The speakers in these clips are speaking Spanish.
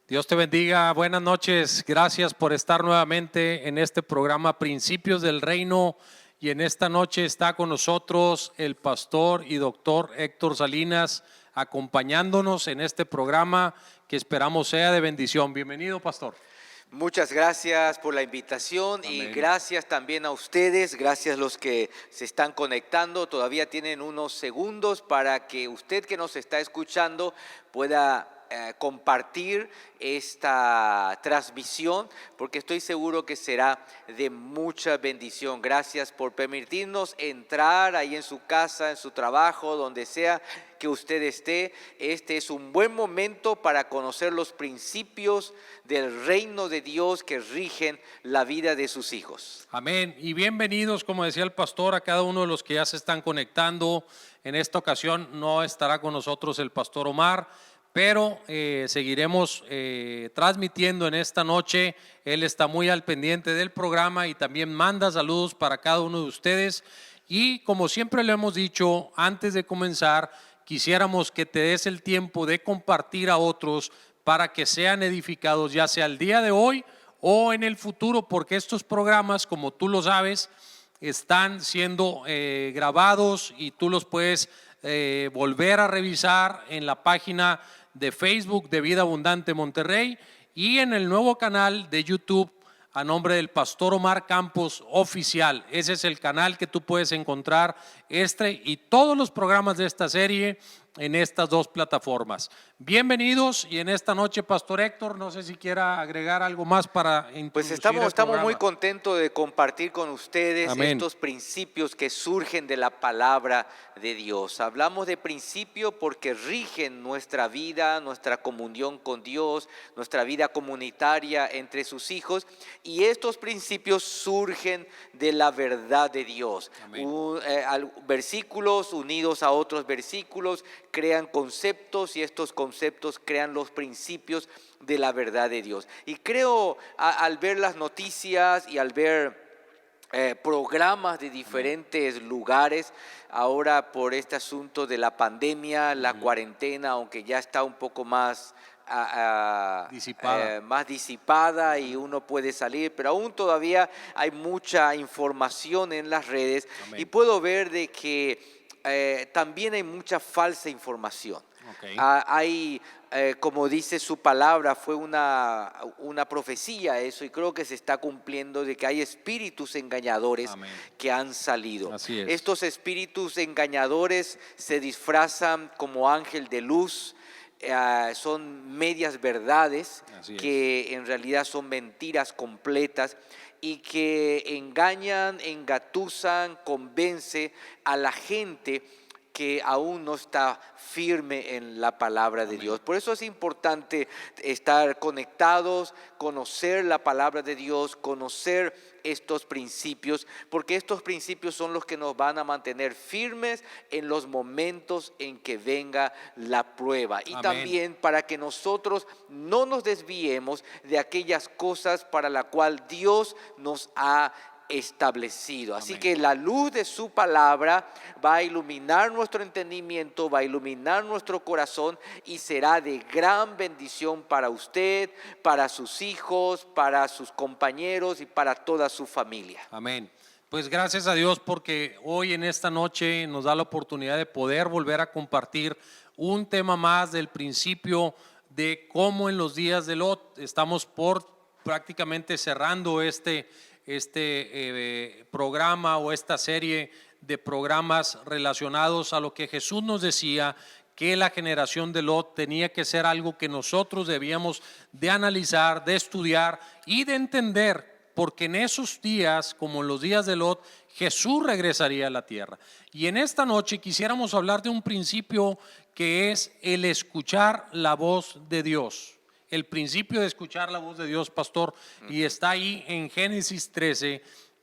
Dios te bendiga, buenas noches, gracias por estar nuevamente en este programa Principios del Reino, y en esta noche está con nosotros el pastor y doctor Héctor Salinas acompañándonos en este programa que esperamos sea de bendición. Bienvenido, pastor. Muchas gracias por la invitación. Amén. Y gracias también a ustedes, gracias a los que se están conectando. Todavía tienen unos segundos para que usted que nos está escuchando pueda compartir esta transmisión, porque estoy seguro que será de mucha bendición. Gracias por permitirnos entrar ahí en su casa, en su trabajo, donde sea que usted esté. Este es un buen momento para conocer los principios del reino de Dios que rigen la vida de sus hijos. Amén. Y bienvenidos, como decía el pastor, a cada uno de los que ya se están conectando. En esta ocasión no estará con nosotros el pastor Omar, pero seguiremos transmitiendo en esta noche. Él está muy al pendiente del programa y también manda saludos para cada uno de ustedes. Y como siempre le hemos dicho, antes de comenzar, quisiéramos que te des el tiempo de compartir a otros para que sean edificados, ya sea el día de hoy o en el futuro, porque estos programas, como tú lo sabes, están siendo grabados y tú los puedes volver a revisar en la página de Facebook de Vida Abundante Monterrey y en el nuevo canal de YouTube a nombre del pastor Omar Campos Oficial. Ese es el canal que tú puedes encontrar este y todos los programas de esta serie en estas dos plataformas. Bienvenidos, y en esta noche, pastor Héctor, no sé si quiera agregar algo más para introducir Pues el estamos programa. muy contentos de compartir con ustedes Amén. estos principios que surgen de la palabra de Dios. Hablamos de principios porque rigen nuestra vida, nuestra comunión con Dios, nuestra vida comunitaria entre sus hijos, y estos principios surgen de la verdad de Dios. Versículos unidos a otros versículos crean conceptos, y estos conceptos crean los principios de la verdad de Dios. Y creo, al ver las noticias y al ver programas de diferentes lugares, ahora por este asunto de la pandemia, la cuarentena, aunque ya está un poco más disipada y uno puede salir, pero aún todavía hay mucha información en las redes. Amén. Y puedo ver de que también hay mucha falsa información. Okay. Hay, como dice su palabra, fue una profecía eso, y creo que se está cumpliendo, de que hay espíritus engañadores. Amén. Que han salido. Así es. Estos espíritus engañadores se disfrazan como ángel de luz. Son medias verdades que en realidad son mentiras completas, y que engañan, engatusan, convence a la gente que aún no está firme en la palabra de Dios. Por eso es importante estar conectados, conocer la palabra de Dios, conocer estos principios, porque estos principios son los que nos van a mantener firmes en los momentos en que venga la prueba. Y también para que nosotros no nos desviemos de aquellas cosas para las cuales Dios nos ha establecido. Así que la luz de su palabra va a iluminar nuestro entendimiento, va a iluminar nuestro corazón, y será de gran bendición para usted, para sus hijos, para sus compañeros y para toda su familia. Amén. Pues gracias a Dios, porque hoy en esta noche nos da la oportunidad de poder volver a compartir un tema más del principio de cómo en los días de Lot. Estamos por prácticamente cerrando este programa o esta serie de programas relacionados a lo que Jesús nos decía, que la generación de Lot tenía que ser algo que nosotros debíamos de analizar, de estudiar y de entender, porque en esos días, como en los días de Lot, Jesús regresaría a la tierra. Y en esta noche quisiéramos hablar de un principio que es el escuchar la voz de Dios. El principio de escuchar la voz de Dios, pastor, y está ahí en Génesis 13,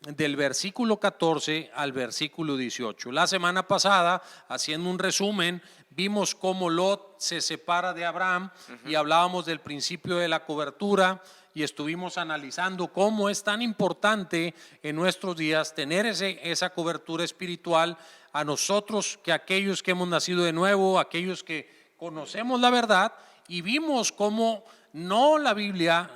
del versículo 14 al versículo 18. La semana pasada, haciendo un resumen, vimos cómo Lot se separa de Abraham y hablábamos del principio de la cobertura, y estuvimos analizando cómo es tan importante en nuestros días tener esa cobertura espiritual a nosotros, que aquellos que hemos nacido de nuevo, aquellos que conocemos la verdad. Y vimos cómo No, la Biblia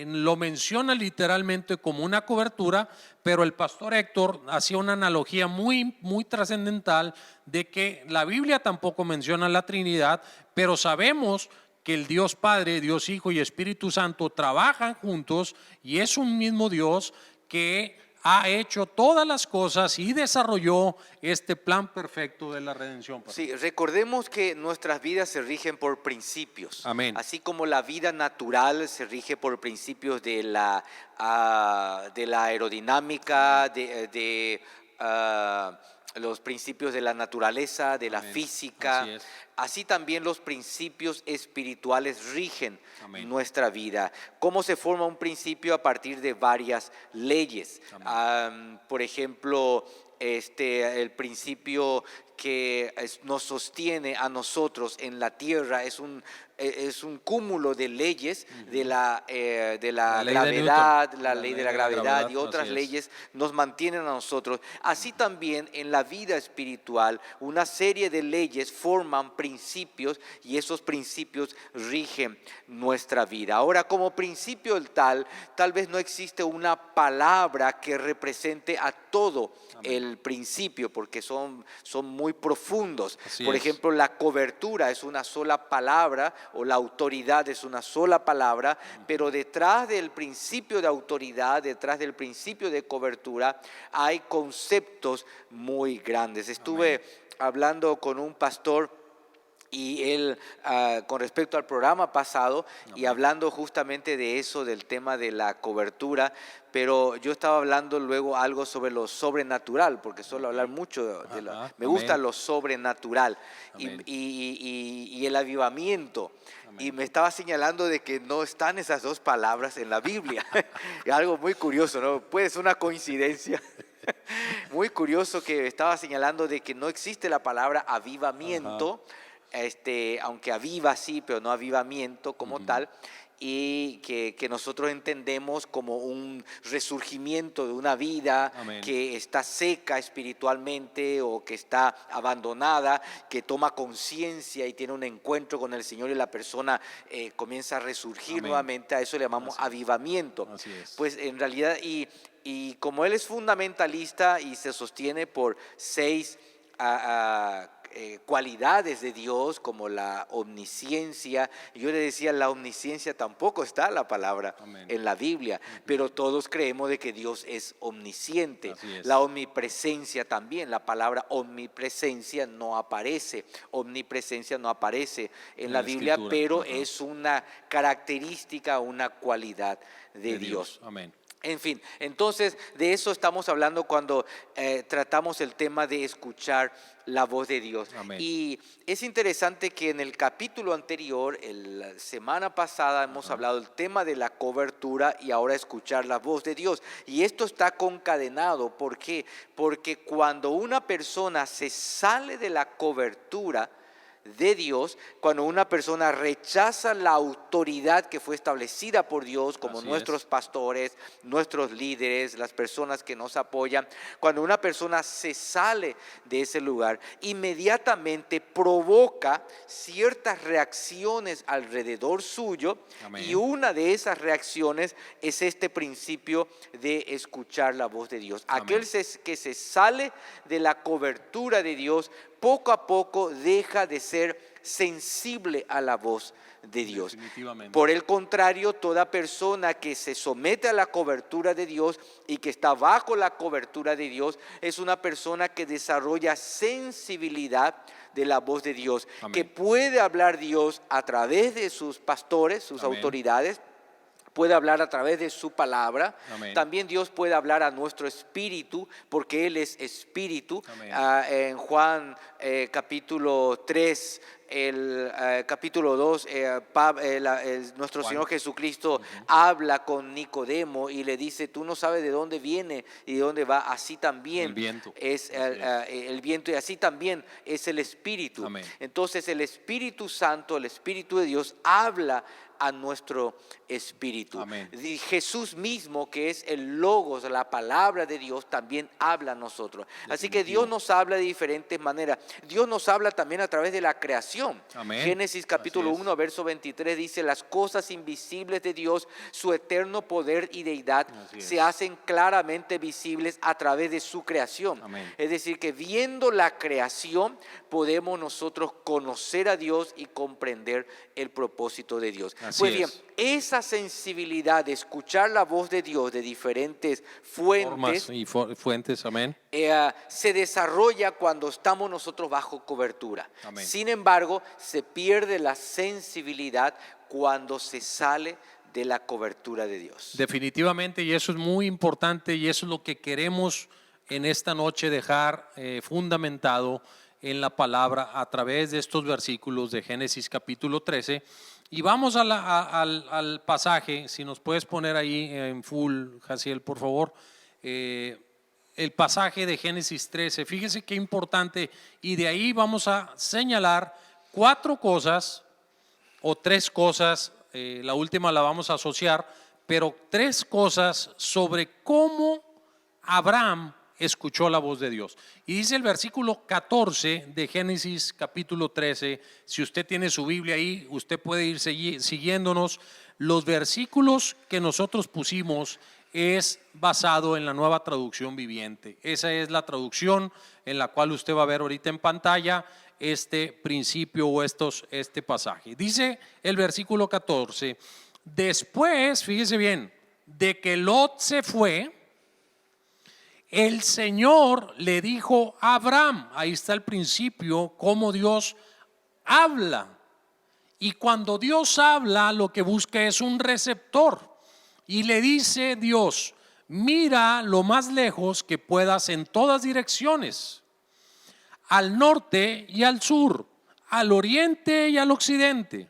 lo menciona literalmente como una cobertura, pero el pastor Héctor hacía una analogía muy trascendental de que la Biblia tampoco menciona la Trinidad, pero sabemos que el Dios Padre, Dios Hijo y Espíritu Santo trabajan juntos y es un mismo Dios que ha hecho todas las cosas y desarrolló este plan perfecto de la redención, pastor. Sí, recordemos que nuestras vidas se rigen por principios. Amén. Así como la vida natural se rige por principios de la aerodinámica, los principios de la naturaleza, de la Amén. física. Así es. Así también los principios espirituales rigen Amén. nuestra vida. ¿Cómo se forma un principio? A partir de varias leyes. Por ejemplo, el principio que nos sostiene a nosotros en la tierra es un cúmulo de leyes de la ley gravedad, de Newton. la ley de la gravedad y otras así es. leyes nos mantienen a nosotros. Así también en la vida espiritual, una serie de leyes forman principios y esos principios rigen nuestra vida. Ahora, como principio tal vez no existe una palabra que represente a todo el principio, porque son muy profundos. Así Por es. ejemplo, la cobertura es una sola palabra, o la autoridad es una sola palabra, pero detrás del principio de autoridad, detrás del principio de cobertura, hay conceptos muy grandes. Estuve hablando con un pastor y él, con respecto al programa pasado, y hablando justamente de eso, del tema de la cobertura, pero yo estaba hablando luego algo sobre lo sobrenatural, porque suelo hablar mucho me gusta lo sobrenatural y el avivamiento. Y me estaba señalando de que no están esas dos palabras en la Biblia. Algo muy curioso, ¿no? Puede ser una coincidencia. Muy curioso que estaba señalando de que no existe la palabra avivamiento. Aunque aviva sí, pero no avivamiento como tal, y que nosotros entendemos como un resurgimiento de una vida que está seca espiritualmente o que está abandonada, que toma conciencia y tiene un encuentro con el Señor y la persona comienza a resurgir nuevamente. A eso le llamamos avivamiento. Así es. Pues en realidad, y como él es fundamentalista y se sostiene por 6 cualidades de Dios, como la omnisciencia. Yo le decía, la omnisciencia tampoco está la palabra en la Biblia, pero todos creemos de que Dios es omnisciente. La omnipresencia también, la palabra omnipresencia no aparece. Omnipresencia no aparece en la Biblia, pero es una característica, una cualidad de Dios. Amén. En fin, entonces de eso estamos hablando cuando tratamos el tema de escuchar la voz de Dios. Amén. Y es interesante que en el capítulo anterior, la semana pasada, hemos hablado del tema de la cobertura y ahora escuchar la voz de Dios. Y esto está concadenado. ¿Por qué? Porque cuando una persona se sale de la cobertura de Dios, cuando una persona rechaza la autoridad que fue establecida por Dios, como nuestros pastores, nuestros líderes, las personas que nos apoyan, cuando una persona se sale de ese lugar, inmediatamente provoca ciertas reacciones alrededor suyo. Y una de esas reacciones es este principio de escuchar la voz de Dios. Aquel que se sale de la cobertura de Dios, poco a poco deja de ser sensible a la voz de Dios. Por el contrario, toda persona que se somete a la cobertura de Dios y que está bajo la cobertura de Dios es una persona que desarrolla sensibilidad de la voz de Dios, que puede hablar Dios a través de sus pastores, sus autoridades. Puede hablar a través de su palabra. También Dios puede hablar a nuestro espíritu, porque Él es espíritu. En Juan capítulo 3, capítulo 2, nuestro Señor Jesucristo habla con Nicodemo y le dice, tú no sabes de dónde viene y de dónde va, así también es el viento y así también es el Espíritu. Entonces el Espíritu Santo, el Espíritu de Dios habla a nuestro espíritu. Y Jesús mismo, que es el Logos, la palabra de Dios, también habla a nosotros. Así que Dios nos habla de diferentes maneras. Dios nos habla también a través de la creación. creación. Amén. Génesis capítulo Así es. 1, verso 23 dice: las cosas invisibles de Dios, su eterno poder y deidad, Así se es. hacen claramente visibles a través de su creación. Amén. Es decir, que viendo la creación podemos nosotros conocer a Dios y comprender el propósito de Dios. Así Pues bien, es. esa sensibilidad de escuchar la voz de Dios de diferentes Formas fuentes y fuentes, amén. se desarrolla cuando estamos nosotros bajo cobertura. Amén. Sin embargo, se pierde la sensibilidad cuando se sale de la cobertura de Dios. Definitivamente, y eso es muy importante y eso es lo que queremos en esta noche dejar fundamentado en la palabra a través de estos versículos de Génesis capítulo 13. Y vamos al pasaje, si nos puedes poner ahí en full, Jaciel, por favor, el pasaje de Génesis 13. Fíjese qué importante, y de ahí vamos a señalar 4 cosas o 3 cosas, la última la vamos a asociar, pero 3 cosas sobre cómo Abraham escuchó la voz de Dios. Y dice el versículo 14 de Génesis capítulo 13, si usted tiene su Biblia ahí, usted puede ir siguiéndonos. Los versículos que nosotros pusimos es basado en la Nueva Traducción Viviente. Esa es la traducción en la cual usted va a ver ahorita en pantalla este principio o este pasaje. Dice el versículo 14: después, fíjese bien, de que Lot se fue, el Señor le dijo a Abraham, ahí está el principio, cómo Dios habla. Y cuando Dios habla, lo que busca es un receptor. Y le dice Dios: mira lo más lejos que puedas en todas direcciones, al norte y al sur, al oriente y al occidente.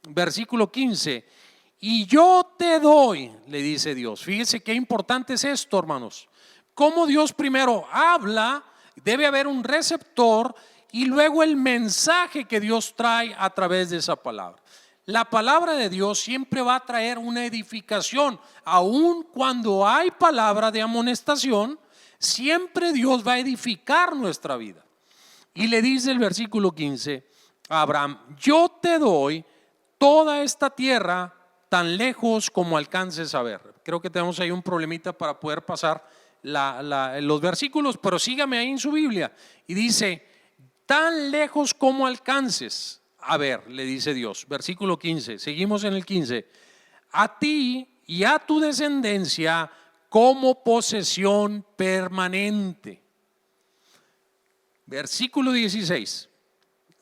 Versículo 15: y yo te doy, le dice Dios. Fíjese qué importante es esto, hermanos. Cómo Dios primero habla, debe haber un receptor y luego el mensaje que Dios trae a través de esa palabra. La palabra de Dios siempre va a traer una edificación, aun cuando hay palabra de amonestación, siempre Dios va a edificar nuestra vida. Y le dice el versículo 15 a Abraham: yo te doy toda esta tierra tan lejos como alcances a ver. Creo que tenemos ahí un problemita para poder pasar los versículos, pero sígame ahí en su Biblia. Y dice: tan lejos como alcances a ver, le dice Dios. Versículo 15, seguimos en el 15: a ti y a tu descendencia como posesión permanente. Versículo 16,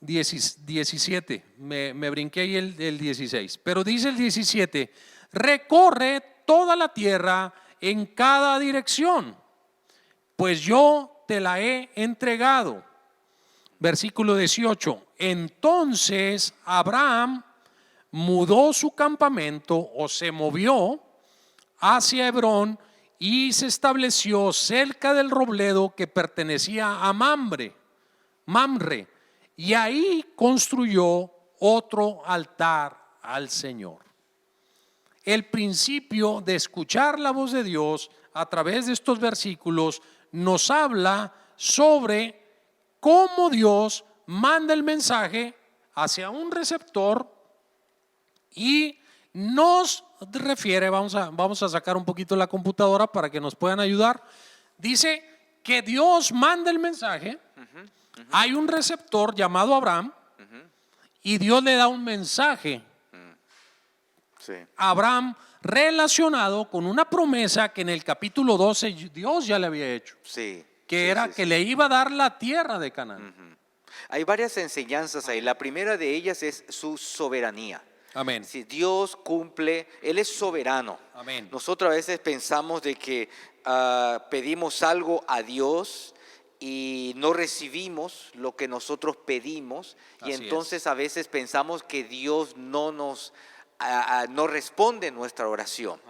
17, me brinqué ahí el 16, pero dice el 17: recorre toda la tierra en cada dirección, pues yo te la he entregado. Versículo 18: entonces Abraham mudó su campamento o se movió hacia Hebrón y se estableció cerca del robledo que pertenecía a Mamre, y ahí construyó otro altar al Señor. El principio de escuchar la voz de Dios a través de estos versículos nos habla sobre cómo Dios manda el mensaje hacia un receptor y nos refiere, vamos a sacar un poquito la computadora para que nos puedan ayudar. Dice que Dios manda el mensaje, hay un receptor llamado Abraham y Dios le da un mensaje a Abraham relacionado con una promesa que en el capítulo 12 Dios ya le había hecho. Que era que le iba a dar la tierra de Canaán. Hay varias enseñanzas ahí. La primera de ellas es su soberanía. Amén. Si Dios cumple, Él es soberano. Amén. Nosotros a veces pensamos de que pedimos algo a Dios y no recibimos lo que nosotros pedimos. Y entonces a veces pensamos que Dios no responde nuestra oración.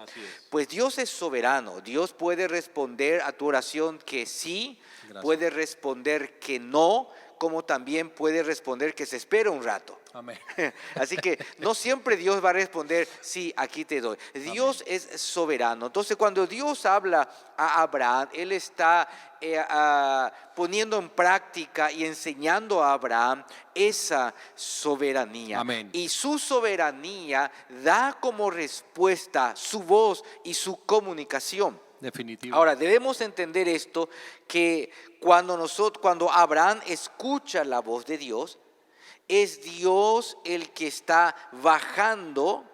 Pues Dios es soberano. Dios puede responder a tu oración que sí, puede responder que no, como también puede responder que se espera un rato. Amén. Así que no siempre Dios va a responder, sí, aquí te doy. Dios es soberano. Entonces cuando Dios habla a Abraham, Él está poniendo en práctica y enseñando a Abraham esa soberanía. Amén. Y su soberanía da como respuesta su voz y su comunicación. Definitivo. Ahora, debemos entender esto, que cuando Abraham escucha la voz de Dios, es Dios el que está bajando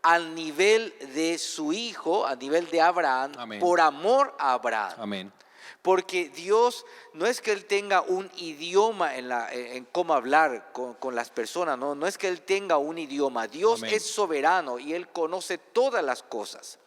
al nivel de su hijo, al nivel de Abraham, Amén. por amor a Abraham. Amén. Porque Dios no es que Él tenga un idioma en cómo hablar con las personas, no es que Él tenga un idioma. Dios Amén. es soberano y Él conoce todas las cosas.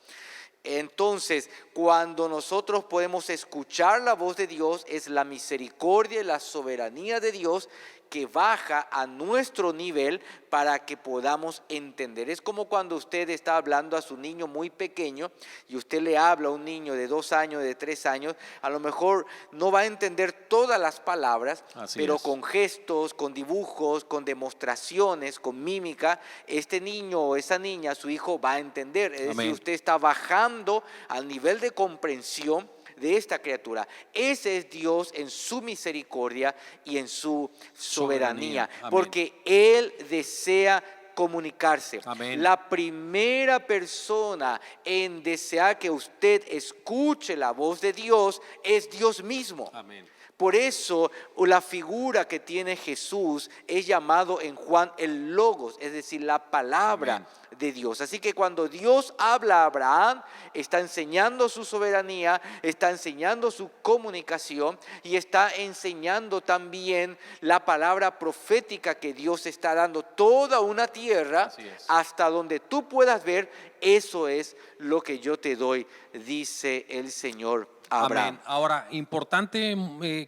Entonces, cuando nosotros podemos escuchar la voz de Dios, es la misericordia y la soberanía de Dios que baja a nuestro nivel para que podamos entender. Es como cuando usted está hablando a su niño muy pequeño y usted le habla a un niño de 2 años, de 3 años, a lo mejor no va a entender todas las palabras, pero con gestos, con dibujos, con demostraciones, con mímica, este niño o esa niña, su hijo, va a entender. Es decir, usted está bajando al nivel de comprensión de esta criatura. Ese es Dios en su misericordia y en su soberanía. Porque Él desea comunicarse. Amén. La primera persona en desear que usted escuche la voz de Dios es Dios mismo. Amén. Por eso la figura que tiene Jesús es llamado en Juan el Logos, es decir, la palabra. Amén. De Dios. Así que cuando Dios habla a Abraham, está enseñando su soberanía, está enseñando su comunicación y está enseñando también la palabra profética que Dios está dando. Toda una tierra hasta donde tú puedas ver, eso es lo que yo te doy, dice el Señor a Abraham. Amén. Ahora, importante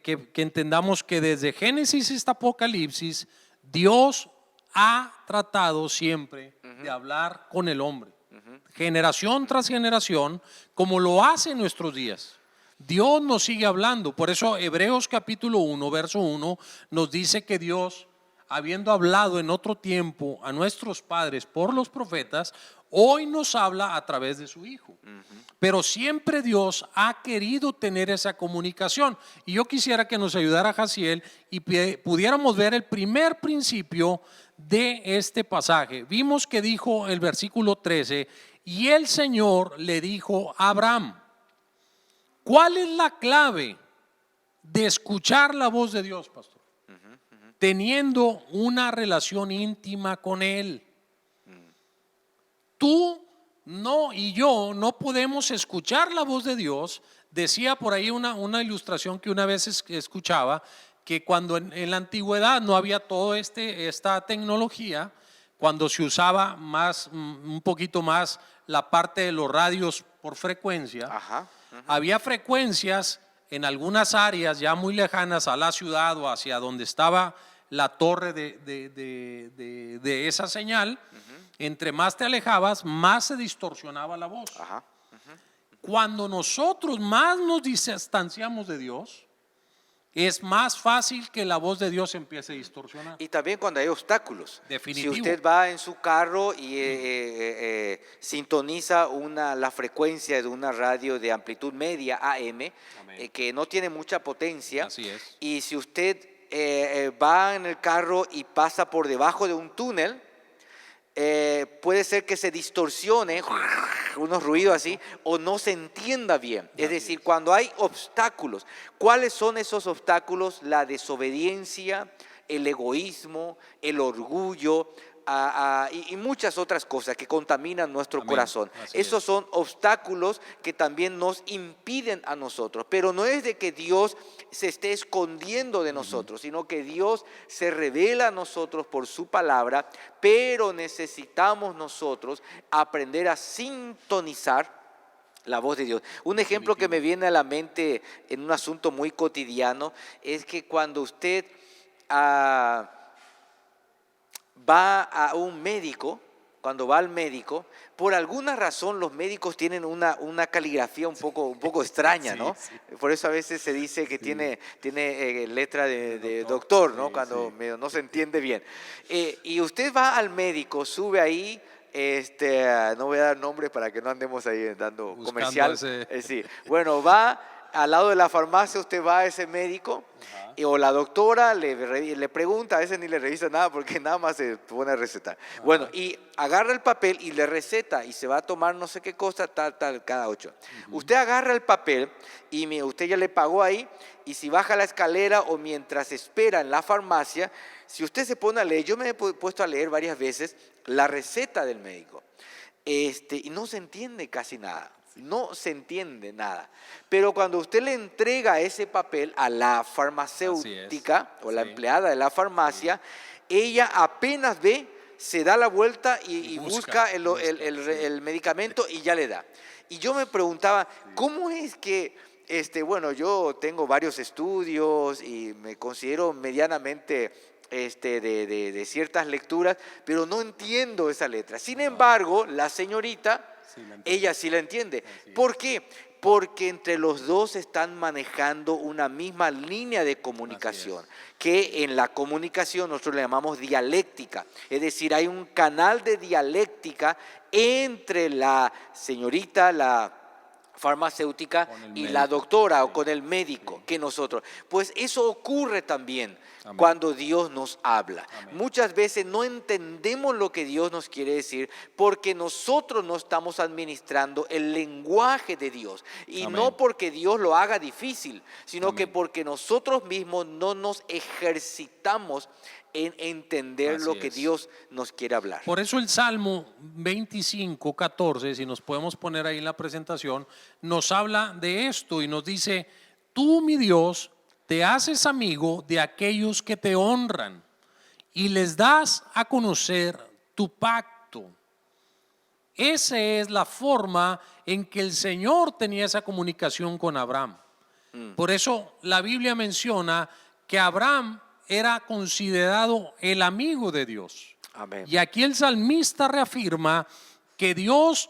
que entendamos que desde Génesis hasta Apocalipsis, Dios ha tratado siempre de hablar con el hombre, generación tras generación, como lo hace en nuestros días. Dios nos sigue hablando. Por eso Hebreos capítulo 1, verso 1 nos dice que Dios, habiendo hablado en otro tiempo a nuestros padres por los profetas, hoy nos habla a través de su Hijo. Pero siempre Dios ha querido tener esa comunicación. Y yo quisiera que nos ayudara Jaciel y pudiéramos ver el primer principio de este pasaje. Vimos que dijo el versículo 13, y el Señor le dijo a Abraham. ¿Cuál es la clave de escuchar la voz de Dios, pastor? Teniendo una relación íntima con Él. Tú no y yo no podemos escuchar la voz de Dios. Decía por ahí una ilustración que una vez escuchaba, que cuando en la antigüedad no había toda esta tecnología, cuando se usaba un poquito más la parte de los radios por frecuencia, había frecuencias en algunas áreas ya muy lejanas a la ciudad o hacia donde estaba la torre de esa señal. Entre más te alejabas, más se distorsionaba la voz. Cuando nosotros más nos distanciamos de Dios, es más fácil que la voz de Dios empiece a distorsionar. Y también cuando hay obstáculos. Definitivo. Si usted va en su carro y sintoniza la frecuencia de una radio de amplitud media AM, que no tiene mucha potencia. Así es. Y si usted va en el carro y pasa por debajo de un túnel, puede ser que se distorsione, unos ruidos así, o no se entienda bien. Es decir, cuando hay obstáculos, ¿cuáles son esos obstáculos? La desobediencia, el egoísmo, el orgullo, y muchas otras cosas que contaminan nuestro corazón. Esos son obstáculos que también nos impiden a nosotros, pero no es de que Dios se esté escondiendo de nosotros, sino que Dios se revela a nosotros por su palabra, pero necesitamos nosotros aprender a sintonizar la voz de Dios. Un ejemplo que me viene a la mente en un asunto muy cotidiano es que cuando usted va a un médico cuando va al médico, por alguna razón los médicos tienen una caligrafía un poco extraña, ¿no? Sí, sí. Por eso a veces se dice que Sí. tiene letra de Doctor. doctor, ¿no? Sí, Cuando sí. medio no se entiende bien. Y usted va al médico, sube ahí, no voy a dar nombres para que no andemos ahí dando Buscando comercial. ese. Sí. Bueno, va al lado de la farmacia, usted va a ese médico. Ajá. O la doctora le pregunta, a veces ni le revisa nada porque nada más se pone a recetar. Bueno, y agarra el papel y le receta y se va a tomar no sé qué cosa, tal, cada 8. Usted agarra el papel y usted ya le pagó ahí y si baja la escalera o mientras espera en la farmacia, si usted se pone a leer, yo me he puesto a leer varias veces la receta del médico y no se entiende casi nada. No se entiende nada. Pero cuando usted le entrega ese papel a la farmacéutica o la Sí. empleada de la farmacia, ella apenas ve, se da la vuelta y busca Sí. el medicamento y ya le da. Y yo me preguntaba, ¿cómo es que, bueno, yo tengo varios estudios y me considero medianamente de ciertas lecturas, pero no entiendo esa letra. Sin embargo, la señorita, Sí, la entiendo. ella sí la entiende. Así es. ¿Por qué? Porque entre los dos están manejando una misma línea de comunicación, que en la comunicación nosotros le llamamos dialéctica. Es decir, hay un canal de dialéctica entre la señorita, la farmacéutica Con el y la médico. doctora o Sí. con el médico Sí. que nosotros. Pues eso ocurre también Amén. cuando Dios nos habla. Amén. Muchas veces no entendemos lo que Dios nos quiere decir porque nosotros no estamos administrando el lenguaje de Dios. Y Amén. no porque Dios lo haga difícil, sino Amén. que porque nosotros mismos no nos ejercitamos en entender Así lo que es. Dios nos quiere hablar. Por eso el Salmo 25, 14, si nos podemos poner ahí en la presentación, nos habla de esto y nos dice, tú, mi Dios, te haces amigo de aquellos que te honran y les das a conocer tu pacto. Esa es la forma en que el Señor tenía esa comunicación con Abraham. Por eso la Biblia menciona que Abraham era considerado el amigo de Dios. Amén. Y aquí el salmista reafirma que Dios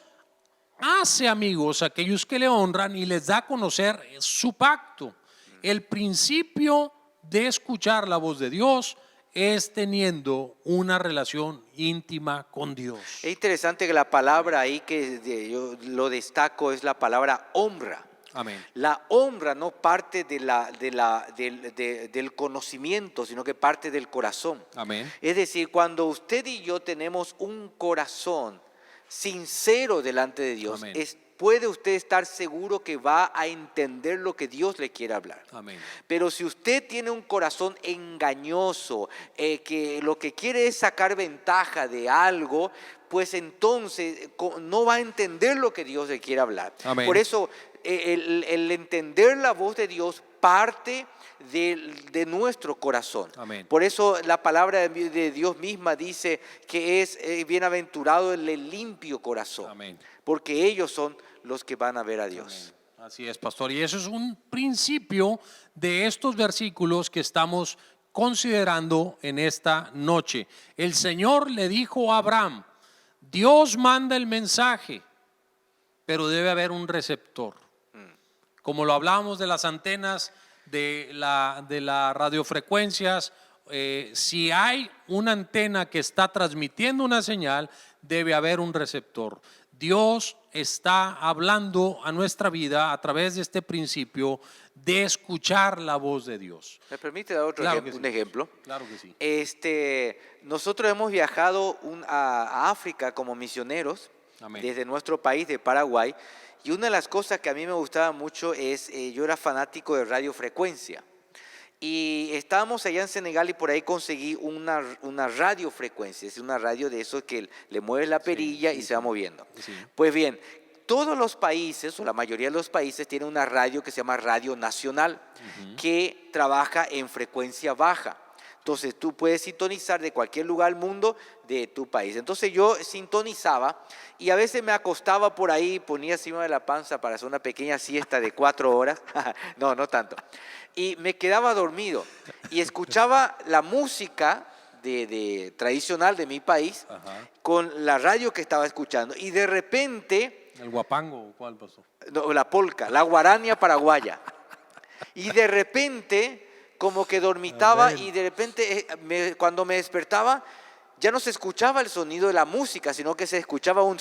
hace amigos a aquellos que le honran y les da a conocer su pacto. El principio de escuchar la voz de Dios es teniendo una relación íntima con Dios. Es interesante que la palabra ahí que yo lo destaco es la palabra honra. Amén. La honra no parte del conocimiento, sino que parte del corazón. Amén. Es decir, cuando usted y yo tenemos un corazón sincero delante de Dios, Amén. puede usted estar seguro que va a entender lo que Dios le quiere hablar. Amén. Pero si usted tiene un corazón engañoso, que lo que quiere es sacar ventaja de algo, pues entonces no va a entender lo que Dios le quiere hablar. Amén. Por eso el entender la voz de Dios parte de nuestro corazón. Amén. Por eso la palabra de Dios misma dice que es bienaventurado el limpio corazón. Amén. Porque ellos son los que van a ver a Dios. Amén. Así es, pastor. Y eso es un principio de estos versículos que estamos considerando en esta noche. El Señor le dijo a Abraham, Dios manda el mensaje, pero debe haber un receptor. Como lo hablábamos de las antenas, de las radiofrecuencias, si hay una antena que está transmitiendo una señal, debe haber un receptor. Dios está hablando a nuestra vida a través de este principio de escuchar la voz de Dios. ¿Me permite dar otro Claro ejemplo, que un sí. ejemplo? Claro que sí. Nosotros hemos viajado a África como misioneros. Amén. Desde nuestro país, de Paraguay, y una de las cosas que a mí me gustaba mucho es, yo era fanático de radiofrecuencia, y estábamos allá en Senegal y por ahí conseguí una radiofrecuencia, es una radio de esos que le mueves la perilla sí, y se va moviendo. Sí. Pues bien, todos los países, o la mayoría de los países, tienen una radio que se llama Radio Nacional, que trabaja en frecuencia baja. Entonces tú puedes sintonizar de cualquier lugar del mundo de tu país. Entonces yo sintonizaba y a veces me acostaba por ahí, ponía encima de la panza para hacer una pequeña siesta de 4 horas. No tanto. Y me quedaba dormido y escuchaba la música tradicional de mi país, Ajá. con la radio que estaba escuchando, y de repente, ¿El guapango? ¿Cuál, pastor? no, la polca, la guarania paraguaya, y de repente como que dormitaba Amén. y de repente cuando me despertaba ya no se escuchaba el sonido de la música, sino que se escuchaba un...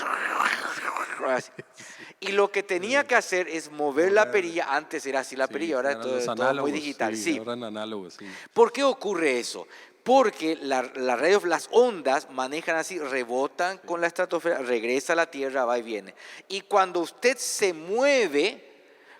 Y lo que tenía que hacer es mover la perilla. Antes era así la perilla, ahora es Eran los todo muy análogos, digital. sí, Sí. ahora en análogos, sí. ¿Por qué ocurre eso? Porque la radio, las ondas manejan así, rebotan con la estratosfera, regresa a la Tierra, va y viene. Y cuando usted se mueve,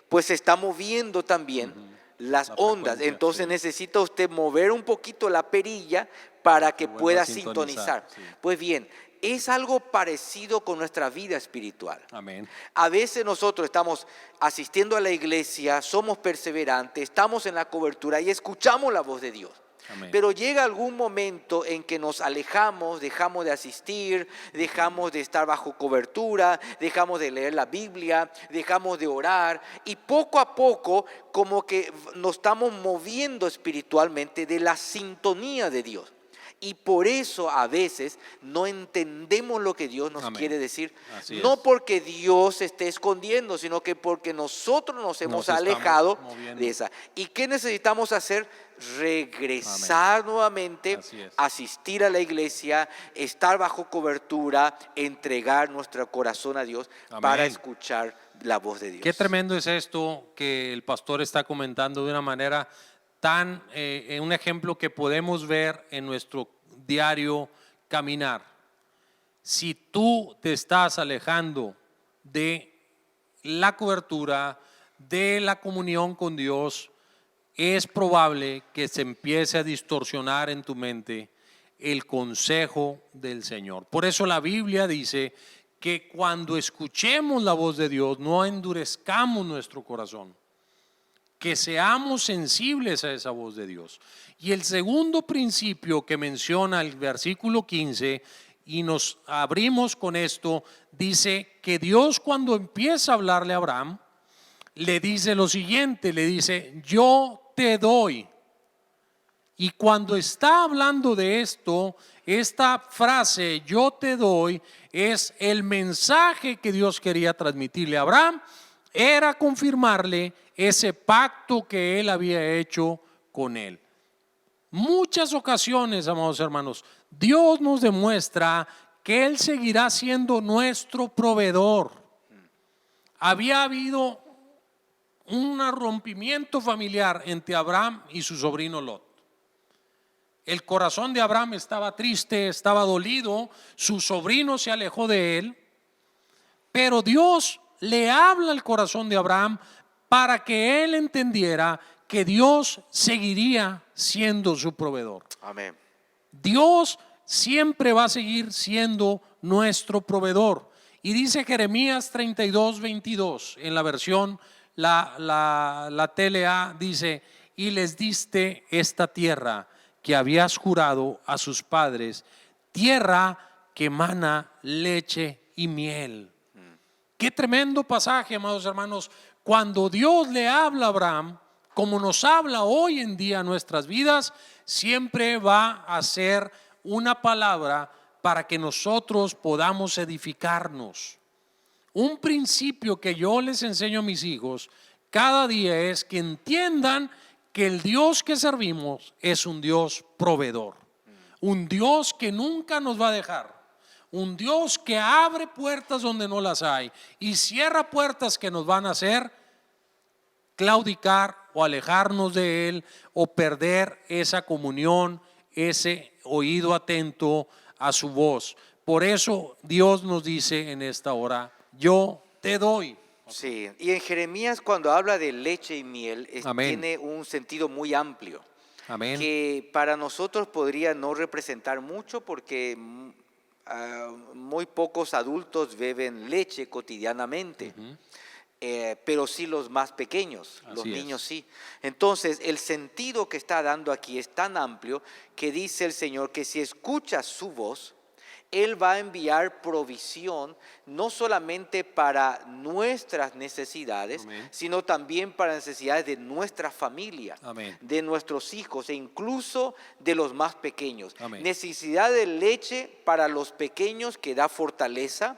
pues se está moviendo también las La ondas. frecuencia, Entonces sí. necesita usted mover un poquito la perilla para que vuelva pueda a sintonizar, sintonizar. sí. Pues bien, es algo parecido con nuestra vida espiritual. Amén. A veces nosotros estamos asistiendo a la iglesia, somos perseverantes, estamos en la cobertura y escuchamos la voz de Dios. Amén. Pero llega algún momento en que nos alejamos, dejamos de asistir, dejamos de estar bajo cobertura, dejamos de leer la Biblia, dejamos de orar y poco a poco como que nos estamos moviendo espiritualmente de la sintonía de Dios. Y por eso a veces no entendemos lo que Dios nos Amén. quiere decir. Así No es. porque Dios se esté escondiendo, sino que porque nosotros nos hemos estamos alejado moviendo. de esa. ¿Y qué necesitamos hacer? Regresar nuevamente, Así es. asistir a la iglesia, estar bajo cobertura, entregar nuestro corazón a Dios para Amén. escuchar la voz de Dios. Qué tremendo es esto que el pastor está comentando de una manera tan, un ejemplo que podemos ver en nuestro diario caminar. Si tú te estás alejando de la cobertura, de la comunión con Dios, es probable que se empiece a distorsionar en tu mente el consejo del Señor. Por eso la Biblia dice que cuando escuchemos la voz de Dios, no endurezcamos nuestro corazón, que seamos sensibles a esa voz de Dios. Y el segundo principio que menciona el versículo 15, y nos abrimos con esto, dice que Dios, cuando empieza a hablarle a Abraham, le dice lo siguiente, le dice: yo te doy. Y cuando está hablando de esto, esta frase, yo te doy, es el mensaje que Dios quería transmitirle a Abraham, era confirmarle ese pacto que él había hecho con él. Muchas ocasiones, amados hermanos, Dios nos demuestra que Él seguirá siendo nuestro proveedor. Había habido un rompimiento familiar entre Abraham y su sobrino Lot. El corazón de Abraham estaba triste, estaba dolido, su sobrino se alejó de él, pero Dios le habla al corazón de Abraham para que él entendiera que Dios seguiría siendo su proveedor. Amén. Dios siempre va a seguir siendo nuestro proveedor. Y dice Jeremías 32:22 en la versión la TLA, dice: y les diste esta tierra que habías jurado a sus padres, tierra que emana leche y miel. Qué tremendo pasaje, amados hermanos, cuando Dios le habla a Abraham, como nos habla hoy en día a nuestras vidas, siempre va a ser una palabra para que nosotros podamos edificarnos. Un principio que yo les enseño a mis hijos cada día es que entiendan que el Dios que servimos es un Dios proveedor, un Dios que nunca nos va a dejar, un Dios que abre puertas donde no las hay y cierra puertas que nos van a hacer claudicar o alejarnos de Él o perder esa comunión, ese oído atento a su voz. Por eso Dios nos dice en esta hora: yo te doy. Sí, y en Jeremías cuando habla de leche y miel Amén. tiene un sentido muy amplio. Amén. Que para nosotros podría no representar mucho porque muy pocos adultos beben leche cotidianamente. Pero sí los más pequeños, los niños sí. Entonces el sentido que está dando aquí es tan amplio que dice el Señor que si escuchas su voz, Él va a enviar provisión no solamente para nuestras necesidades, Amén. sino también para necesidades de nuestra familia, Amén. de nuestros hijos e incluso de los más pequeños. Amén. Necesidad de leche para los pequeños que da fortaleza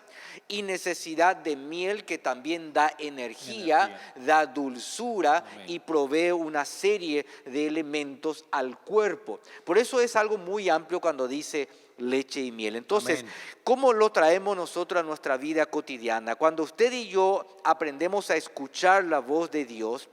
y necesidad de miel que también da energía. Da dulzura. Amén. Y provee una serie de elementos al cuerpo. Por eso es algo muy amplio cuando dice leche y miel. Entonces, Amén. ¿cómo lo traemos nosotros a nuestra vida cotidiana? Cuando usted y yo aprendemos a escuchar la voz de Dios,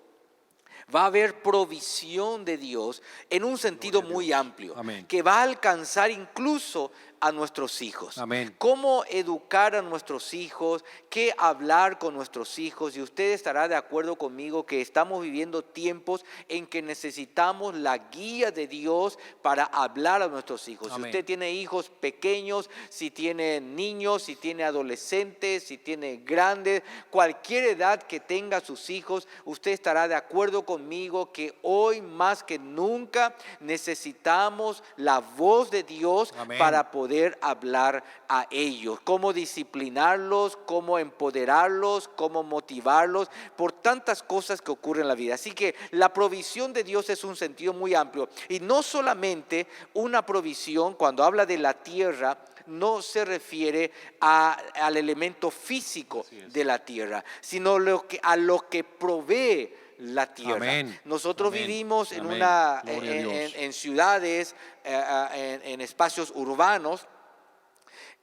va a haber provisión de Dios en un sentido muy amplio, Amén. que va a alcanzar incluso a nuestros hijos. Amén. Cómo educar a nuestros hijos, qué hablar con nuestros hijos. Y usted estará de acuerdo conmigo que estamos viviendo tiempos en que necesitamos la guía de Dios para hablar a nuestros hijos. Amén. Si usted tiene hijos pequeños, si tiene niños, si tiene adolescentes, si tiene grandes, cualquier edad que tenga sus hijos, usted estará de acuerdo conmigo que hoy más que nunca necesitamos la voz de Dios. Amén. Para poder hablar a ellos, cómo disciplinarlos, cómo empoderarlos, cómo motivarlos, por tantas cosas que ocurren en la vida. Así que la provisión de Dios es un sentido muy amplio, y no solamente una provisión. Cuando habla de la tierra, no se refiere al elemento físico de la tierra, sino a lo que provee la tierra. Amén. Nosotros Amén. vivimos en, Amén. una, Gloria a Dios. en ciudades, en espacios urbanos,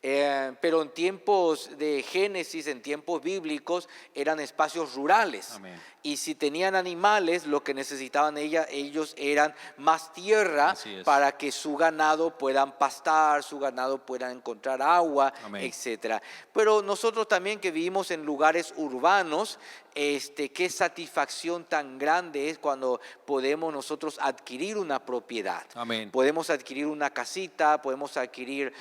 pero en tiempos de Génesis, en tiempos bíblicos, eran espacios rurales. Amén. Y si tenían animales, lo que necesitaban ellos eran más tierra para que su ganado puedan pastar, su ganado puedan encontrar agua, Amén. etc. Pero nosotros también que vivimos en lugares urbanos, qué satisfacción tan grande es cuando podemos nosotros adquirir una propiedad. Amén. Podemos adquirir una casita, podemos adquirir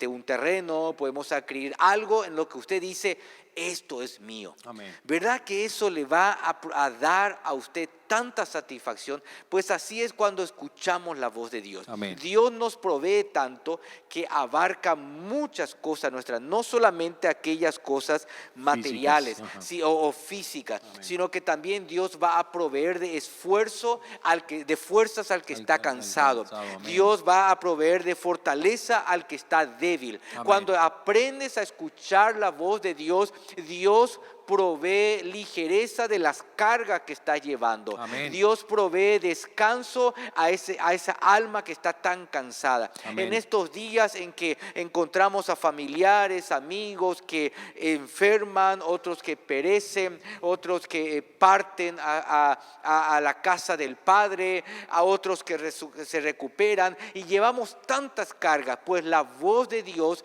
un terreno, podemos adquirir algo en lo que usted dice: esto es mío. Amén. ¿Verdad que eso le va a dar a usted tanta satisfacción? Pues así es cuando escuchamos la voz de Dios. Amén. Dios nos provee tanto que abarca muchas cosas nuestras, no solamente aquellas cosas materiales o físicas, sino que también Dios va a proveer de esfuerzo, de fuerzas al que está cansado. Dios va a proveer de fortaleza al que está débil. Amén. Cuando aprendes a escuchar la voz de Dios, Dios provee ligereza de las cargas que está llevando. Amén. Dios provee descanso a esa alma que está tan cansada. Amén. En estos días en que encontramos a familiares, amigos que enferman, otros que perecen, otros que parten a la casa del Padre, a otros que se recuperan, y llevamos tantas cargas, pues la voz de Dios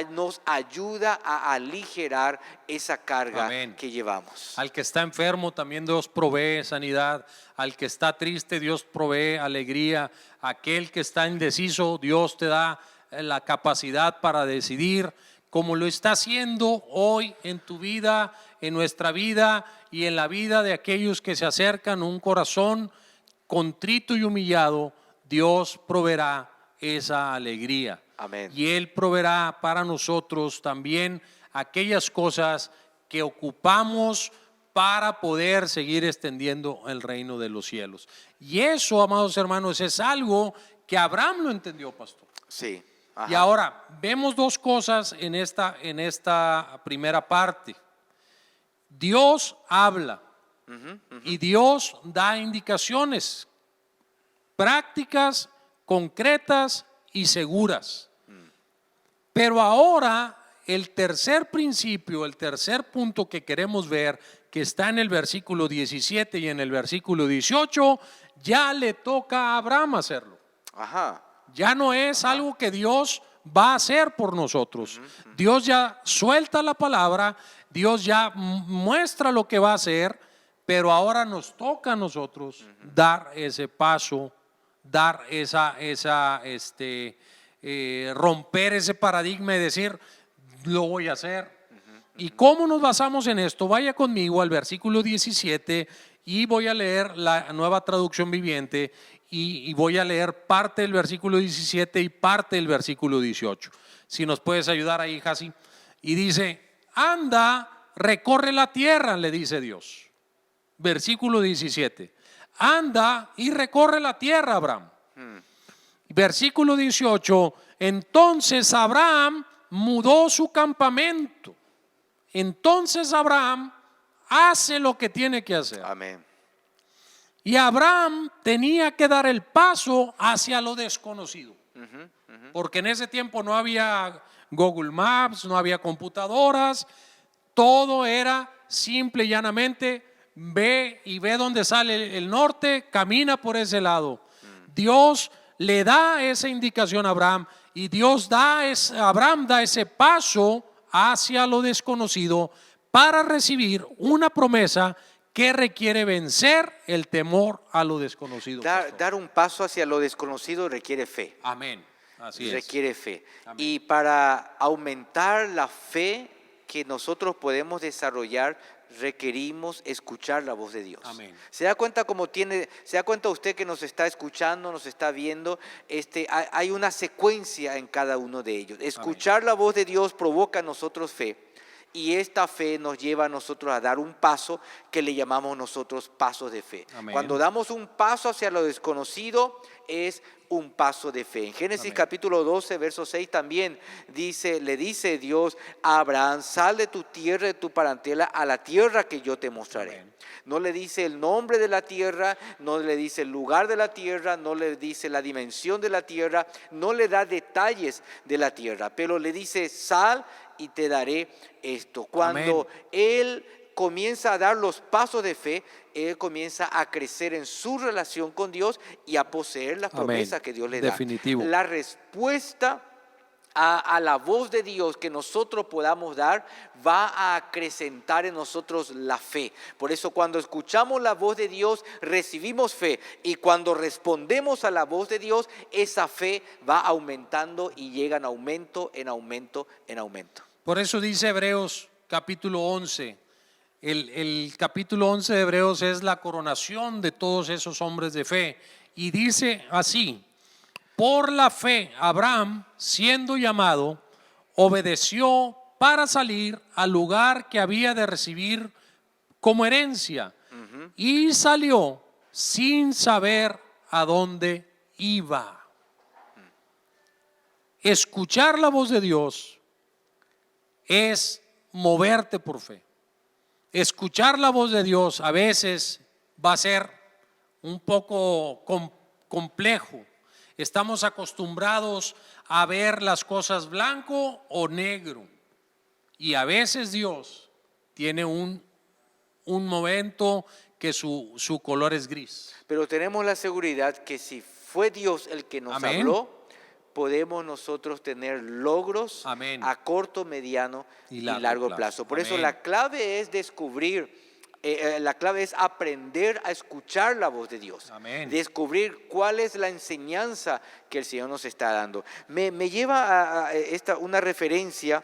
nos ayuda a aligerar esa carga. Amén. Que llevamos. Al que está enfermo también Dios provee sanidad. Al que está triste Dios provee alegría. Aquel que está indeciso, Dios te da la capacidad para decidir, como lo está haciendo hoy en tu vida, en nuestra vida y en la vida de aquellos que se acercan. Un corazón contrito y humillado, Dios proveerá esa alegría. Amén. Y Él proveerá para nosotros también aquellas cosas que ocupamos para poder seguir extendiendo el reino de los cielos. Y eso, amados hermanos, es algo que Abraham lo entendió, pastor. Sí. Ajá. Y ahora vemos dos cosas en esta primera parte. Dios habla y Dios da indicaciones prácticas, concretas y seguras. Pero ahora el tercer principio, el tercer punto que queremos ver, que está en el versículo 17 y en el versículo 18, ya le toca a Abraham hacerlo. Ajá. Ya no es algo que Dios va a hacer por nosotros. Dios ya suelta la palabra, Dios ya muestra lo que va a hacer, pero ahora nos toca a nosotros dar ese paso, dar romper ese paradigma y decir: lo voy a hacer. ¿Y cómo nos basamos en esto? Vaya conmigo al versículo 17 y voy a leer la Nueva Traducción Viviente y voy a leer parte del versículo 17 y parte del versículo 18. Si nos puedes ayudar ahí, Jasi. Y dice, anda, recorre la tierra, le dice Dios. Versículo 17. Anda y recorre la tierra, Abraham. Versículo 18. Entonces Abraham mudó su campamento. Entonces Abraham hace lo que tiene que hacer. Amén. Y Abraham tenía que dar el paso hacia lo desconocido. Porque en ese tiempo no había Google Maps, no había computadoras. Todo era simple y llanamente, ve dónde sale el norte, camina por ese lado. Dios le da esa indicación a Abraham y Abraham da ese paso hacia lo desconocido para recibir una promesa que requiere vencer el temor a lo desconocido. Dar un paso hacia lo desconocido requiere fe. Amén. Así es. Requiere fe. Amén. Y para aumentar la fe que nosotros podemos desarrollar, requerimos escuchar la voz de Dios. Amén. ¿Se da cuenta se da cuenta usted que nos está escuchando, nos está viendo? Hay una secuencia en cada uno de ellos. Escuchar la voz de Dios provoca en nosotros fe. Y esta fe nos lleva a nosotros a dar un paso que le llamamos nosotros pasos de fe. Amén. Cuando damos un paso hacia lo desconocido, es un paso de fe. En Génesis Amén. capítulo 12, verso 6 también le dice Dios a Abraham, sal de tu tierra, de tu parentela, a la tierra que yo te mostraré. Amén. No le dice el nombre de la tierra, no le dice el lugar de la tierra, no le dice la dimensión de la tierra, no le da detalles de la tierra, pero le dice, sal y te daré esto. Cuando él comienza a dar los pasos de fe, él comienza a crecer en su relación con Dios y a poseer las promesas que Dios le da. Definitivo. La respuesta a la voz de Dios que nosotros podamos dar va a acrecentar en nosotros la fe. Por eso cuando escuchamos la voz de Dios recibimos fe, y cuando respondemos a la voz de Dios esa fe va aumentando y llega en aumento, en aumento, en aumento. Por eso dice Hebreos capítulo 11. El capítulo 11 de Hebreos es la coronación de todos esos hombres de fe. Y dice así: por la fe, Abraham, siendo llamado, obedeció para salir al lugar que había de recibir como herencia. Y salió sin saber a dónde iba. Escuchar la voz de Dios es moverte por fe. Escuchar la voz de Dios a veces va a ser un poco complejo. Estamos acostumbrados a ver las cosas blanco o negro, y a veces Dios tiene un momento que su color es gris. Pero tenemos la seguridad que si fue Dios el que nos Amén. habló, podemos nosotros tener logros Amén. a corto, mediano y largo plazo. Por eso Amén. la clave es descubrir, la clave es aprender a escuchar la voz de Dios. Amén. Descubrir cuál es la enseñanza que el Señor nos está dando. Me lleva a una referencia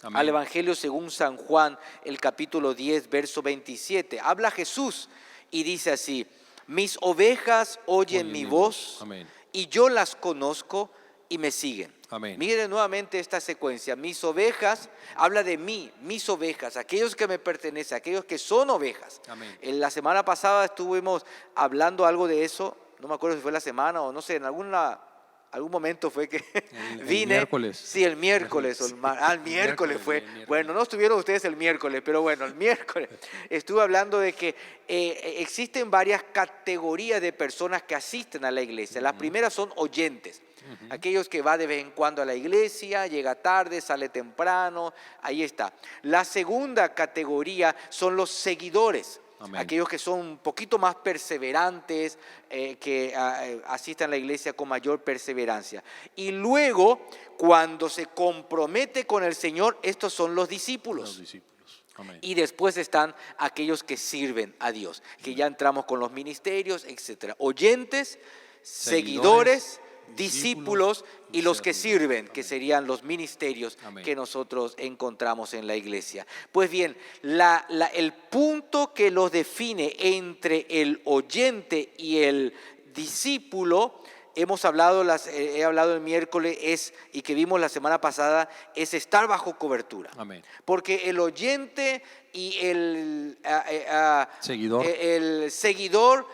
Amén. al Evangelio según San Juan, el capítulo 10, verso 27. Habla Jesús y dice así: mis ovejas oyen mi voz. Amén. Y yo las conozco y me siguen. Amén. Miren nuevamente esta secuencia. Mis ovejas, habla de mí, mis ovejas, aquellos que me pertenecen, aquellos que son ovejas. Amén. En la semana pasada estuvimos hablando algo de eso, no me acuerdo si fue la semana o no sé, en algún momento fue que El vine. miércoles. Sí, el miércoles. El miércoles fue. Bueno, no estuvieron ustedes el miércoles, pero bueno, el miércoles estuve hablando de que existen varias categorías de personas que asisten a la iglesia. Las primeras son oyentes. Aquellos que va de vez en cuando a la iglesia, llega tarde, sale temprano, ahí está. La segunda categoría son los seguidores. Amén. Aquellos que son un poquito más perseverantes, que asisten a la iglesia con mayor perseverancia. Y luego, cuando se compromete con el Señor, estos son los discípulos. Los discípulos. Amén. Y después están aquellos que sirven a Dios, que ya entramos con los ministerios, etc. Oyentes, seguidores, discípulos y los que sirven, que serían los ministerios. Amén. Que nosotros encontramos en la iglesia. Pues bien, el punto que los define entre el oyente y el discípulo hemos hablado, he hablado el miércoles y que vimos la semana pasada, es estar bajo cobertura. Amén. Porque el oyente y el seguidor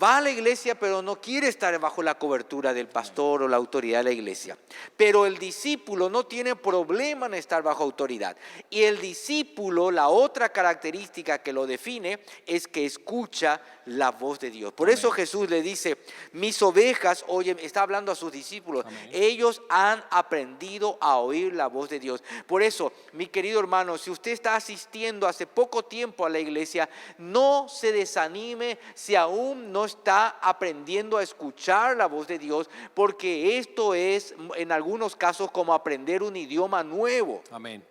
va a la iglesia, pero no quiere estar bajo la cobertura del pastor o la autoridad de la iglesia. Pero el discípulo no tiene problema en estar bajo autoridad. Y el discípulo, la otra característica que lo define es que escucha la voz de Dios. Por eso Jesús le dice, mis ovejas oyen, está hablando a sus discípulos, ellos han aprendido a oír la voz de Dios. Por eso, mi querido hermano, si usted está asistiendo hace poco tiempo a la iglesia, no se desanime si aún no está aprendiendo a escuchar la voz de Dios, porque esto es en algunos casos como aprender un idioma nuevo. Amén.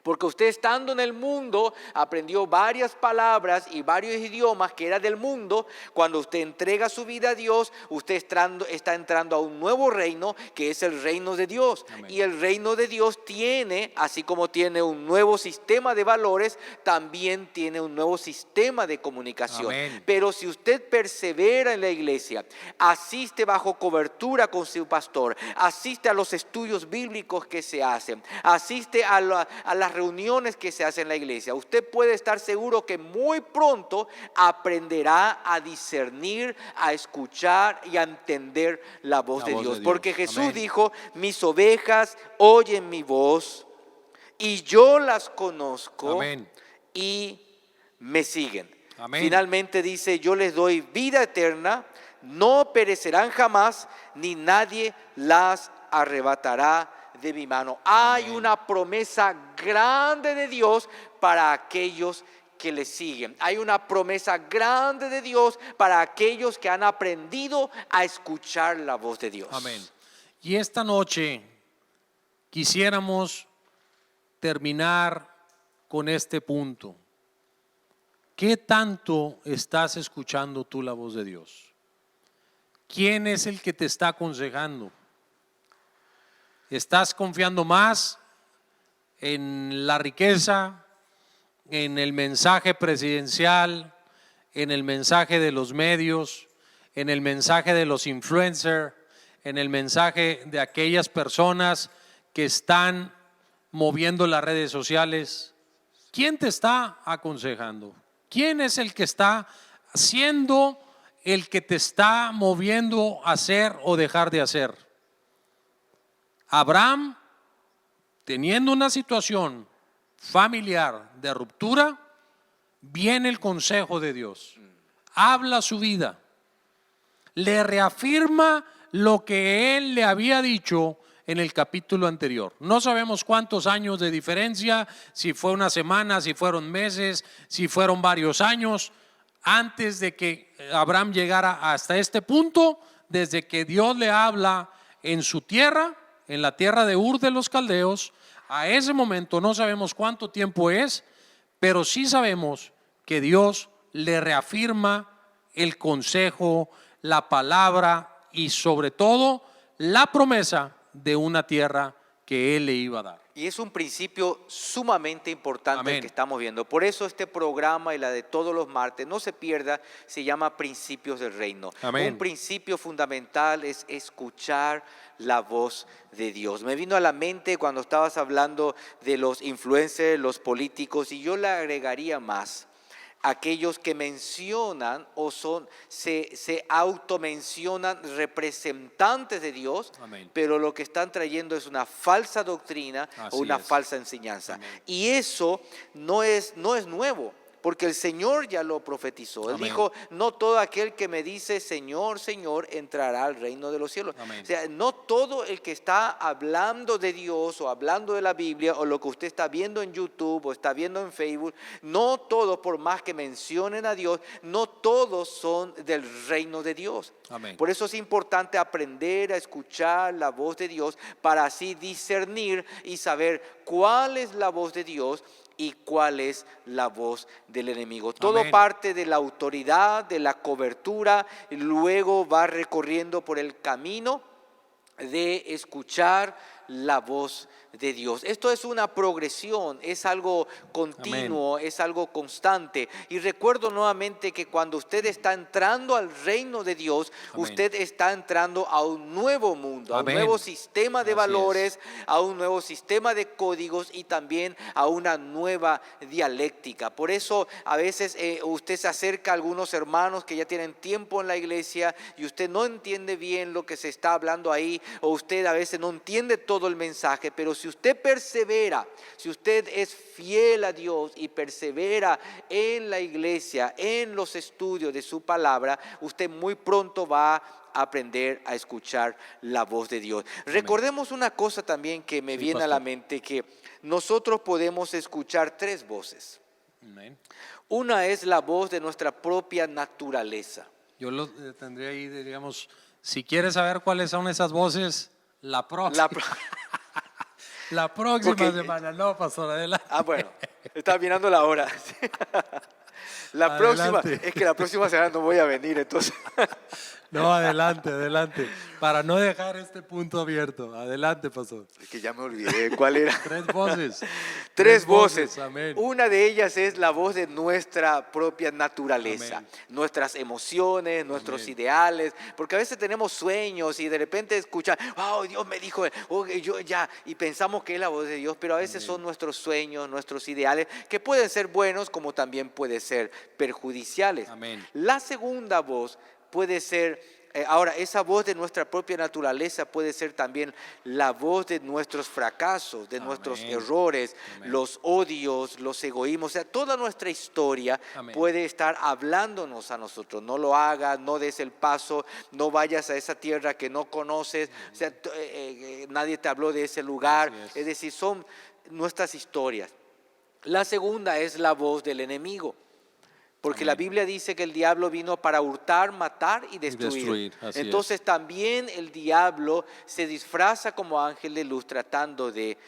Porque usted estando en el mundo aprendió varias palabras y varios idiomas que eran del mundo. Cuando usted entrega su vida a Dios, usted está entrando a un nuevo reino que es el reino de Dios. Amén. Y el reino de Dios tiene, así como tiene un nuevo sistema de valores, también tiene un nuevo sistema de comunicación. Amén. Pero si usted persevera en la iglesia, asiste bajo cobertura con su pastor, asiste a los estudios bíblicos que se hacen, asiste a las reuniones que se hacen en la iglesia, usted puede estar seguro que muy pronto aprenderá a discernir, a escuchar y a entender la voz de Dios. Porque Jesús Amén. Dijo, mis ovejas oyen mi voz y yo las conozco Amén. Y me siguen. Amén. Finalmente dice, yo les doy vida eterna, no perecerán jamás, ni nadie las arrebatará de mi mano. Hay Amén. Una promesa grande de Dios para aquellos que le siguen. Hay una promesa grande de Dios para aquellos que han aprendido a escuchar la voz de Dios. Amén. Y esta noche quisiéramos terminar con este punto. ¿Qué tanto estás escuchando tú la voz de Dios? ¿Quién es el que te está aconsejando? ¿Estás confiando más en la riqueza, en el mensaje presidencial, en el mensaje de los medios, en el mensaje de los influencers, en el mensaje de aquellas personas que están moviendo las redes sociales? ¿Quién te está aconsejando? ¿Quién es el que está siendo el que te está moviendo a hacer o dejar de hacer? Abraham, teniendo una situación familiar de ruptura, viene el consejo de Dios, habla su vida, le reafirma lo que él le había dicho en el capítulo anterior. No sabemos cuántos años de diferencia, si fue una semana, si fueron meses, si fueron varios años, antes de que Abraham llegara hasta este punto, desde que Dios le habla en su tierra, en la tierra de Ur de los Caldeos. A ese momento no sabemos cuánto tiempo es, pero sí sabemos que Dios le reafirma el consejo, la palabra y sobre todo la promesa de una tierra que Él le iba a dar. Y es un principio sumamente importante Amén. El que estamos viendo. Por eso este programa y la de todos los martes, no se pierda, se llama Principios del Reino. Amén. Un principio fundamental es escuchar la voz de Dios. Me vino a la mente cuando estabas hablando de los influencers, los políticos, y yo le agregaría más. Aquellos que mencionan o se automencionan representantes de Dios, Amén. Pero lo que están trayendo es una falsa doctrina o una falsa enseñanza. Amén. Y eso no es nuevo, porque el Señor ya lo profetizó. Él dijo, no todo aquel que me dice Señor, Señor, entrará al reino de los cielos. Amén. O sea, no todo el que está hablando de Dios o hablando de la Biblia o lo que usted está viendo en YouTube o está viendo en Facebook, no todos, por más que mencionen a Dios, no todos son del reino de Dios. Amén. Por eso es importante aprender a escuchar la voz de Dios para así discernir y saber cuál es la voz de Dios y cuál es la voz del enemigo. Todo Amén. Parte de la autoridad, de la cobertura, y luego va recorriendo por el camino de escuchar la voz de Dios. Esto es una progresión, es algo continuo, es algo constante. Y recuerdo nuevamente que cuando usted está entrando al reino de Dios, usted está entrando a un nuevo mundo, a un nuevo sistema de valores, a un nuevo sistema de códigos y también a una nueva dialéctica. Por eso a veces usted se acerca a algunos hermanos que ya tienen tiempo en la iglesia y usted no entiende bien lo que se está hablando ahí, o usted a veces no entiende todo el mensaje, pero si usted persevera, si usted es fiel a Dios y persevera en la iglesia, en los estudios de su palabra, usted muy pronto va a aprender a escuchar la voz de Dios. Recordemos una cosa también que me viene a la mente, que nosotros podemos escuchar tres voces. Una es la voz de nuestra propia naturaleza. Yo lo tendría ahí, digamos, si quieres saber cuáles son esas voces, la próxima. La próxima semana, no, pastor, adelante. Bueno, estaba mirando la hora. La próxima, es que la próxima semana no voy a venir, entonces. No, adelante. Para no dejar este punto abierto. Adelante, pastor. Es que ya me olvidé cuál era. Tres voces. Tres voces. Amén. Una de ellas es la voz de nuestra propia naturaleza. Amén. Nuestras emociones, nuestros ideales. Porque a veces tenemos sueños y de repente escuchan, oh, Dios me dijo, oh, yo ya. Y pensamos que es la voz de Dios, pero a veces son nuestros sueños, nuestros ideales, que pueden ser buenos como también pueden ser perjudiciales. Amén. La segunda voz puede ser, ahora esa voz de nuestra propia naturaleza puede ser también la voz de nuestros fracasos, de nuestros errores, los odios, los egoísmos, o sea, toda nuestra historia puede estar hablándonos a nosotros. No lo hagas, no des el paso, no vayas a esa tierra que no conoces, o sea, nadie te habló de ese lugar, es decir, son nuestras historias. La segunda es la voz del enemigo. Porque la Biblia dice que el diablo vino para hurtar, matar y destruir. Entonces también el diablo se disfraza como ángel de luz tratando de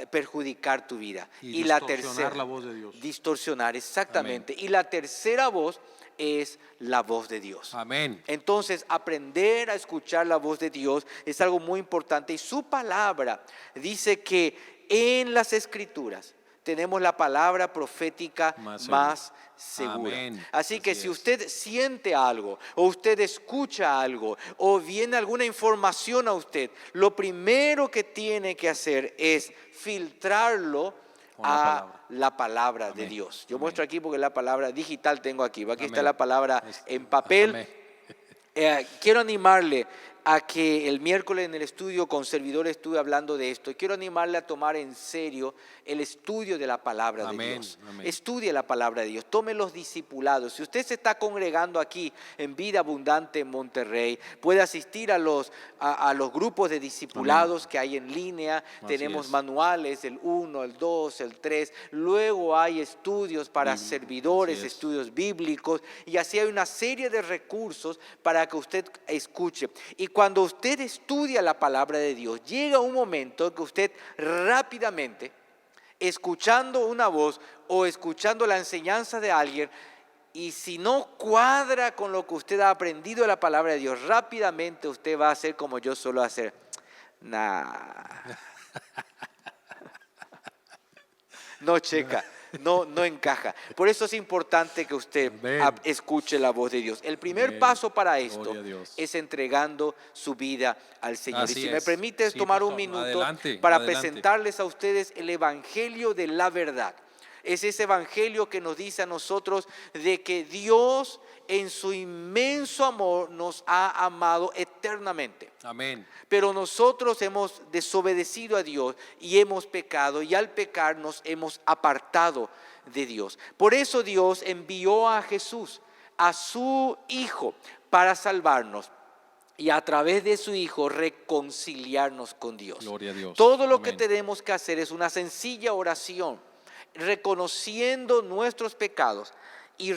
perjudicar tu vida. Y la tercera, la voz de Dios. Distorsionar, exactamente. Amén. Y la tercera voz es la voz de Dios. Amén. Entonces, aprender a escuchar la voz de Dios es algo muy importante. Y su palabra dice que en las Escrituras tenemos la palabra profética más segura. Así que si usted siente algo, o usted escucha algo, o viene alguna información a usted, lo primero que tiene que hacer es filtrarlo a la palabra de Dios. Yo muestro aquí porque la palabra digital tengo aquí. Aquí está la palabra en papel. Quiero animarle a que el miércoles en el estudio con servidores estuve hablando de esto. Y quiero animarle a tomar en serio el estudio de la palabra de Dios. Estudie la palabra de Dios, tome los discipulados. Si usted se está congregando aquí en Vida Abundante en Monterrey, puede asistir a los grupos de discipulados que hay en línea. Tenemos manuales, el 1, el 2, el 3. Luego hay estudios para servidores, estudios bíblicos. Y así hay una serie de recursos para que usted escuche. Y cuando usted estudia la palabra de Dios, llega un momento que usted rápidamente, escuchando una voz o escuchando la enseñanza de alguien, y si no cuadra con lo que usted ha aprendido de la palabra de Dios, rápidamente usted va a hacer como yo suelo hacer. No checa. No encaja. Por eso es importante que usted escuche la voz de Dios. El primer paso para esto es entregando su vida al Señor. Así y si me permites tomar un minuto para presentarles a ustedes el Evangelio de la verdad. Es ese Evangelio que nos dice a nosotros de que Dios en su inmenso amor nos ha amado eternamente. Amén. Pero nosotros hemos desobedecido a Dios y hemos pecado, y al pecar nos hemos apartado de Dios. Por eso Dios envió a Jesús, a su Hijo, para salvarnos. Y a través de su Hijo reconciliarnos con Dios. Gloria a Dios. Todo lo que tenemos que hacer es una sencilla oración, reconociendo nuestros pecados y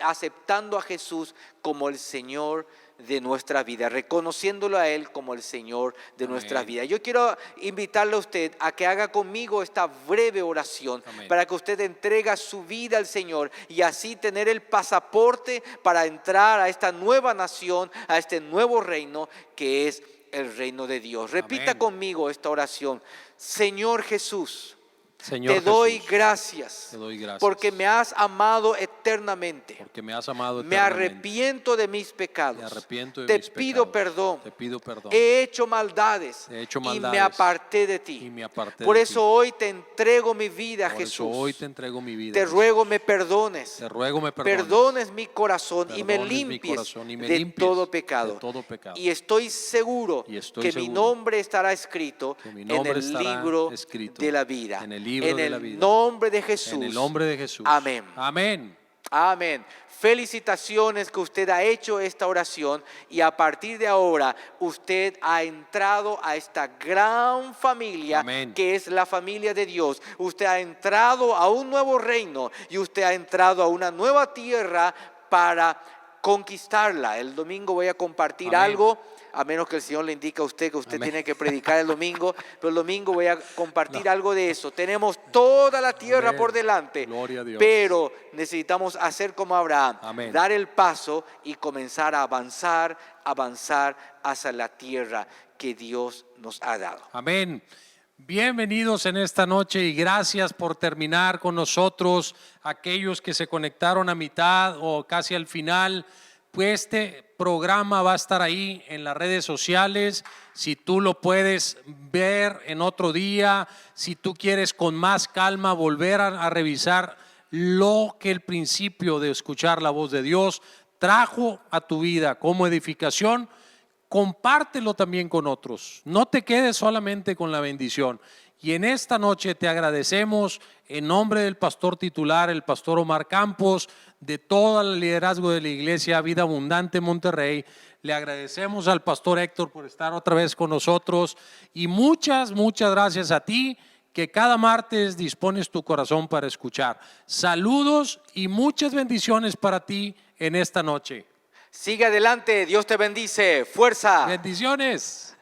aceptando a Jesús como el Señor de nuestra vida, reconociéndolo a Él como el Señor de nuestra vida. Yo quiero invitarle a usted a que haga conmigo esta breve oración para que usted entregue su vida al Señor y así tener el pasaporte para entrar a esta nueva nación, a este nuevo reino que es el reino de Dios. Repita Amén. conmigo esta oración. Señor Jesús, Señor te doy Jesús, gracias, te doy gracias porque me has amado eternamente. porque me has amado Me eternamente. arrepiento de mis pecados. Me arrepiento de Te mis pido pecados. perdón. Te pido perdón. He hecho maldades, He hecho y me maldades aparté de ti. y me aparté Por de eso ti. hoy te entrego mi vida, Por Jesús. eso hoy te entrego mi vida. Te Jesús. ruego me perdones. Te ruego me perdones. Perdones mi corazón y me Perdones mi limpies corazón y me de limpies todo pecado. de todo pecado. Y estoy seguro Y estoy que mi seguro nombre estará escrito que mi en nombre el estará libro escrito de la vida. en el libro de la vida. Nombre de Jesús. En el nombre de Jesús. Amén. Amén. Amén. Felicitaciones que usted ha hecho esta oración y a partir de ahora usted ha entrado a esta gran familia. Amén. Que es la familia de Dios. Usted ha entrado a un nuevo reino y usted ha entrado a una nueva tierra para conquistarla. El domingo voy a compartir Amén. algo, a menos que el Señor le indique a usted que usted Amén. tiene que predicar el domingo, pero el domingo voy a compartir algo de eso. Tenemos toda la tierra Amén. por delante, Gloria a Dios. pero necesitamos hacer como Abraham, Amén. dar el paso y comenzar a avanzar hacia la tierra que Dios nos ha dado. Amén. Bienvenidos en esta noche y gracias por terminar con nosotros, aquellos que se conectaron a mitad o casi al final. Pues este programa va a estar ahí en las redes sociales. Si tú lo puedes ver en otro día, si tú quieres con más calma volver a revisar lo que el principio de escuchar la voz de Dios trajo a tu vida como edificación, compártelo también con otros. No te quedes solamente con la bendición. Y en esta noche te agradecemos en nombre del pastor titular, el pastor Omar Campos, de todo el liderazgo de la Iglesia Vida Abundante Monterrey. Le agradecemos al pastor Héctor por estar otra vez con nosotros y muchas gracias a ti que cada martes dispones tu corazón para escuchar. Saludos y muchas bendiciones para ti en esta noche. Sigue adelante, Dios te bendice, fuerza. Bendiciones.